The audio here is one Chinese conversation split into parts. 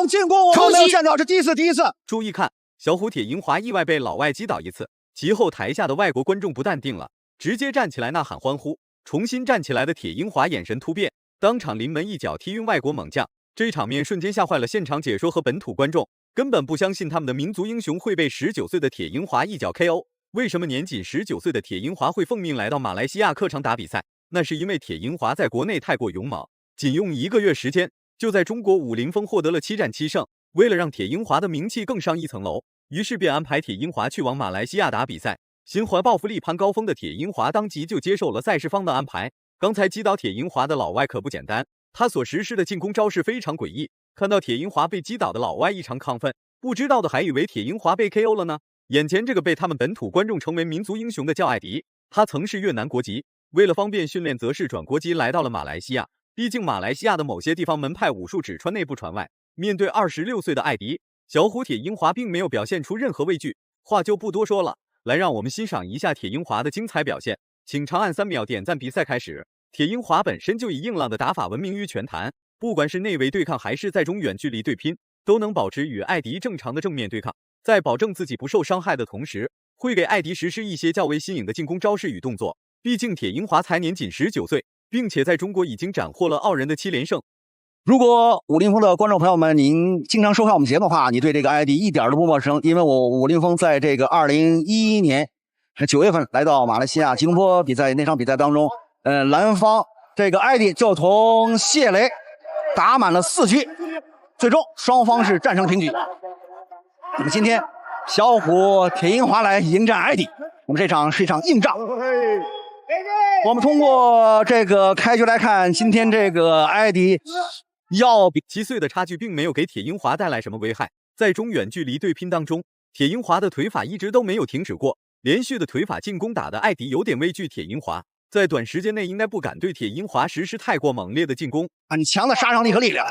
种进攻我们没有见到，这第一次。注意看，小虎铁银华意外被老外击倒一次，其后台下的外国观众不但定了，直接站起来呐喊欢呼。重新站起来的铁银华眼神突变，当场临门一脚踢晕外国猛将，这场面瞬间吓坏了现场解说和本土观众，根本不相信他们的民族英雄会被19岁的铁银华一脚 KO。为什么年仅19岁的铁银华会奉命来到马来西亚客场打比赛？那是因为铁银华在国内太过勇猛，仅用1个月时间，就在中国武林风获得了7战7胜。为了让铁银华的名气更上一层楼，于是便安排铁银华去往马来西亚打比赛。心怀抱负力攀高峰的铁银华当即就接受了赛事方的安排。刚才击倒铁银华的老外可不简单，他所实施的进攻招式非常诡异。看到铁银华被击倒的老外异常亢奋，不知道的还以为铁银华被 KO 了呢。眼前这个被他们本土观众称为民族英雄的叫艾迪，他曾是越南国籍，为了方便训练则是转国籍来到了马来西亚。毕竟马来西亚的某些地方门派武术只传内不传外。面对26岁的艾迪，小虎铁银华并没有表现出任何畏惧。话就不多说了，来让我们欣赏一下铁银华的精彩表现。请长按3秒点赞。比赛开始，铁银华本身就以硬朗的打法闻名于拳坛，不管是内围对抗还是在中远距离对拼，都能保持与艾迪正常的正面对抗，在保证自己不受伤害的同时，会给艾迪实施一些较为新颖的进攻招式与动作。毕竟铁银华才年仅19岁，并且在中国已经斩获了傲人的7连胜。如果武林风的观众朋友们，您经常收看我们节目的话，你对这个艾迪一点都不陌生，因为我武林风在这个2011年9月份来到马来西亚吉隆坡比赛，那场比赛当中，蓝方这个艾迪就同谢雷打满了4局，最终双方是战成平局。那么今天小虎铁银华来迎战艾迪，我们这场是一场硬仗。我们通过这个开局来看，今天这个艾迪要比7岁的差距并没有给铁银华带来什么危害。在中远距离对拼当中，铁银华的腿法一直都没有停止过，连续的腿法进攻打的艾迪有点畏惧铁银华，在短时间内应该不敢对铁银华实施太过猛烈的进攻。很强的杀伤力和力量。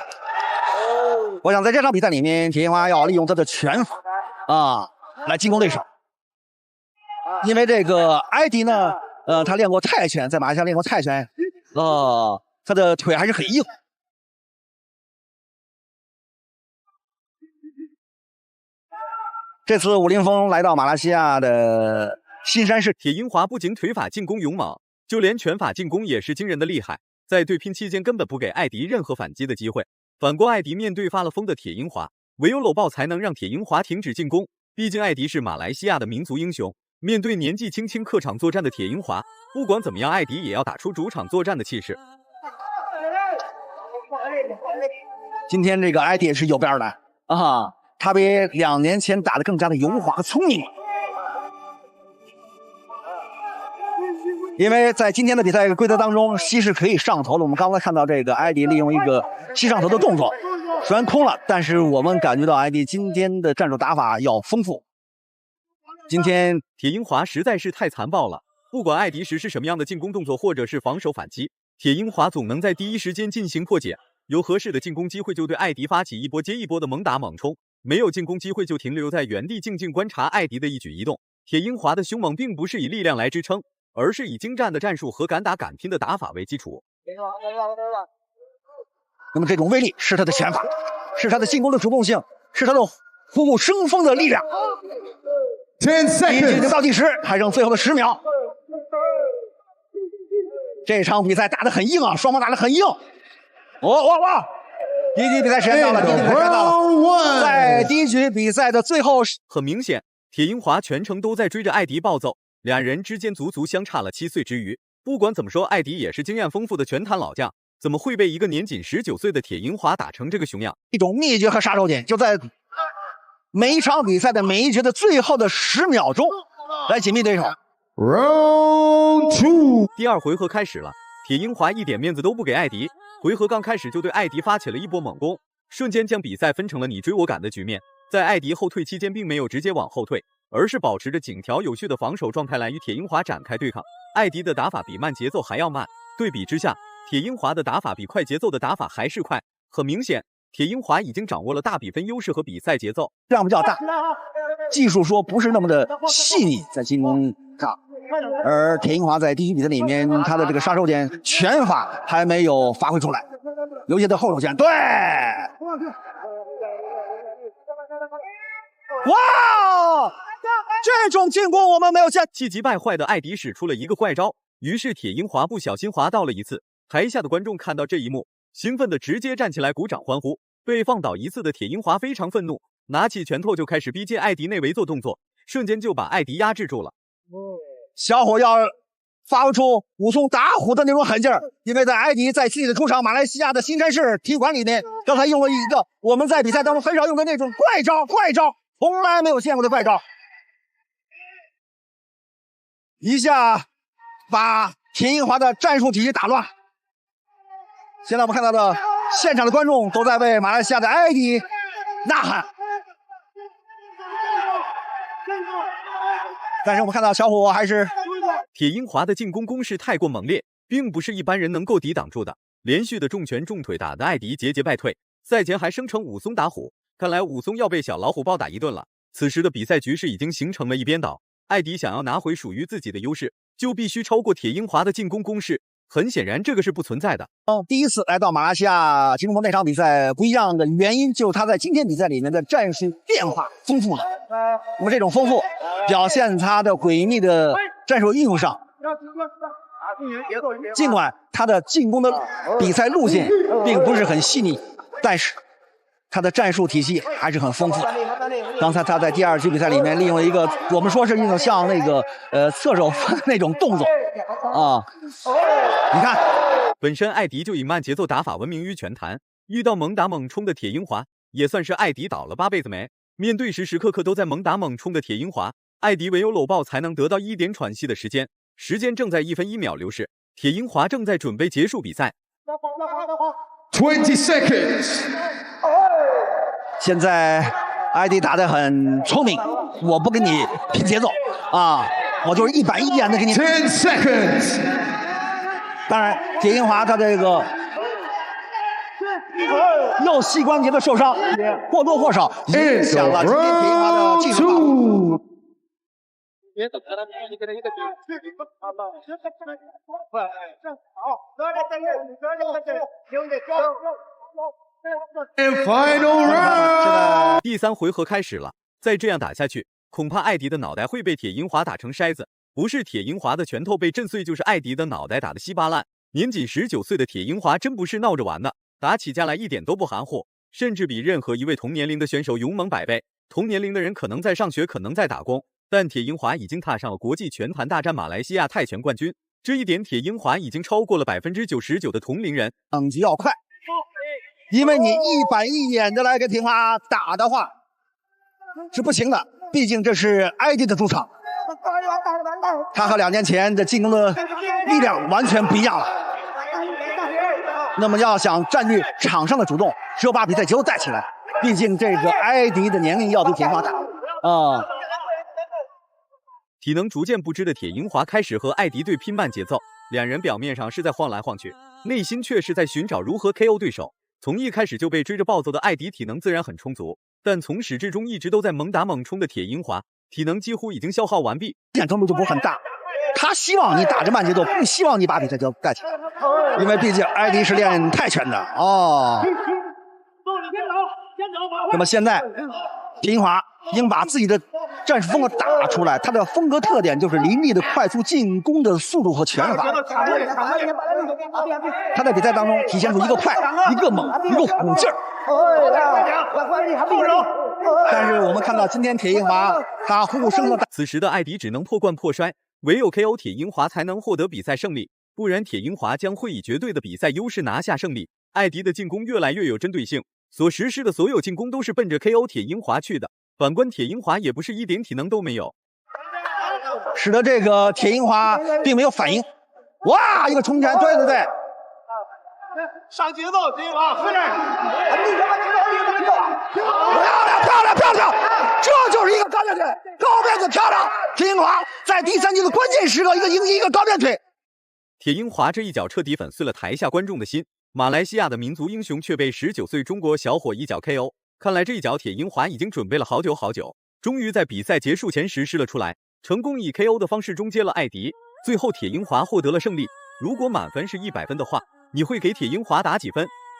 我想在这场比赛里面，铁银华要利用他的拳法来进攻对手，因为这个艾迪呢，他练过泰拳，在马来西亚练过泰拳，他的腿还是很硬。这次武林风来到马来西亚的新山市，铁银华不仅腿法进攻勇猛，就连拳法进攻也是惊人的厉害，在对拼期间根本不给艾迪任何反击的机会。反观艾迪面对发了疯的铁银华，唯有搂抱才能让铁银华停止进攻。毕竟艾迪是马来西亚的民族英雄，面对年纪轻轻客场作战的铁银华，不管怎么样，艾迪也要打出主场作战的气势。今天这个艾迪也是有边的他比2年前打得更加的油滑和聪明。因为在今天的比赛规则当中，膝是可以上头的。我们刚才看到这个艾迪利用一个膝上头的动作，虽然空了，但是我们感觉到艾迪今天的战术打法要丰富。今天铁银华实在是太残暴了，不管艾迪实施什么样的进攻动作或者是防守反击，铁银华总能在第一时间进行破解，有合适的进攻机会就对艾迪发起一波接一波的猛打猛冲，没有进攻机会就停留在原地静静观察艾迪的一举一动。铁银华的凶猛并不是以力量来支撑，而是以精湛的战术和敢打敢拼的打法为基础。那么这种威力是他的拳法，是他的进攻的主动性，是他的虎虎生风的力量。10 seconds 已经倒计时，还剩最后的10秒。这场比赛打得很硬双方打得很硬。第一局比赛时间到了，在第一局比赛的最后，很明显，铁银华全程都在追着艾迪暴揍，两人之间足足相差了7岁之余。不管怎么说，艾迪也是经验丰富的拳坛老将，怎么会被一个年仅19岁的铁银华打成这个熊样？一种秘诀和杀手锏，就在每一场比赛的每一局的最后的10秒钟来紧密对手。Round 2，第2回合开始了，铁银华一点面子都不给艾迪，回合刚开始就对艾迪发起了一波猛攻，瞬间将比赛分成了你追我赶的局面。在艾迪后退期间，并没有直接往后退，而是保持着井条有序的防守状态来与铁银华展开对抗。艾迪的打法比慢节奏还要慢，对比之下，铁银华的打法比快节奏的打法还是快。很明显，铁银华已经掌握了大比分优势和比赛节奏，量比较大，技术说不是那么的细腻在进攻上。而铁银华在第一局比赛里面，他的这个杀手锏拳法还没有发挥出来，尤其在后手拳。对，哇，这种进攻我们没有见。气急败坏的艾迪使出了一个怪招，于是铁银华不小心滑倒了一次。台下的观众看到这一幕，兴奋的直接站起来鼓掌欢呼。被放倒一次的铁银华非常愤怒，拿起拳头就开始逼近艾迪内围做动作，瞬间就把艾迪压制住了。小伙要发出武松打虎的那种狠劲儿，因为在艾迪在自己的主场马来西亚的新山市体育馆里面，刚才用了一个我们在比赛当中很少用的那种怪招，从来没有见过的怪招，一下把铁银华的战术体系打乱。现在我们看到的现场的观众都在为马来西亚的艾迪呐喊，但是我们看到小虎还是铁银华的进攻攻势太过猛烈，并不是一般人能够抵挡住的。连续的重拳重腿打得艾迪节节败退，赛前还声称武松打虎，看来武松要被小老虎暴打一顿了。此时的比赛局势已经形成了一边倒，艾迪想要拿回属于自己的优势，就必须超过铁银华的进攻攻势。很显然，这个是不存在的。第一次来到马来西亚吉隆坡那场比赛不一样的原因，就是他在今天比赛里面的战术变化丰富了。那么这种丰富表现他的诡秘的战术应用上，尽管他的进攻的比赛路线并不是很细腻，但是他的战术体系还是很丰富的。刚才他在第二局比赛里面利用一个我们说是一种像那个侧手那种动作啊，你看，本身艾迪就以慢节奏打法闻名于拳坛，遇到猛打猛冲的铁银华，也算是艾迪倒了8辈子霉。面对时时刻刻都在猛打猛冲的铁银华，艾迪唯有搂抱才能得到一点喘息的时间。时间正在1分1秒流逝，铁银华正在准备结束比赛。20 seconds. 现在艾迪打得很聪明，我不跟你拼节奏啊，我就是一板一眼的给你。10 seconds. 当然，铁银华他这个右膝关节的受伤，或多或少影响了今天铁银华的技术发挥。And final round. 第3回合开始了，再这样打下去，恐怕艾迪的脑袋会被铁银华打成筛子。不是铁银华的拳头被震碎，就是艾迪的脑袋打得稀巴烂。年仅19岁的铁银华真不是闹着玩的，打起架来一点都不含糊，甚至比任何一位同年龄的选手勇猛100倍。同年龄的人可能在上学，可能在打工，但铁银华已经踏上了国际拳坛大战马来西亚泰拳冠军，这一点铁银华已经超过了99%的同龄人。等级要快，因为你一板一眼的来跟铁银华打的话是不行的，毕竟这是艾迪的主场，他和2年前的进攻的力量完全不一样了。那么要想占据场上的主动，只有把比赛节奏带起来。毕竟这个艾迪的年龄要比铁银华大啊。体能逐渐不支的铁银华开始和艾迪对拼慢节奏，两人表面上是在晃来晃去，内心却是在寻找如何 KO 对手。从一开始就被追着暴走的艾迪体能自然很充足，但从始至终一直都在猛打猛冲的铁银华体能几乎已经消耗完毕，显程度就不是很大。他希望你打着慢节奏，不希望你把比赛节奏带起来，因为毕竟艾迪是练泰拳的哦。那么现在铁银华已经把自己的战术风格打出来，他的风格特点就是凌厉的快速进攻的速度和拳法。他在比赛当中体现出一个快、一个猛、一个虎劲儿。但是我们看到今天铁银华他虎虎生风。此时的艾迪只能破罐破摔，唯有 KO 铁银华才能获得比赛胜利，不然铁银华将会以绝对的比赛优势拿下胜利。艾迪的进攻越来越有针对性，所实施的所有进攻都是奔着 KO 铁银华去的。反观铁银华也不是一点体能都没有，使得这个铁银华并没有反应。哇，一个冲拳，对对对，上节奏，铁银华，快点！漂亮漂亮，这就是一个高变腿，高变腿漂亮。铁银华在第3局的关键时刻一个高变腿。铁银华这一脚彻底粉碎了台下观众的心，马来西亚的民族英雄却被19岁中国小伙一脚 KO。看来这一脚铁银华已经准备了好久好久，终于在比赛结束前实施了出来，成功以 KO 的方式终结了艾迪。最后铁银华获得了胜利。如果满分是100分的话，你会给铁银华打几分？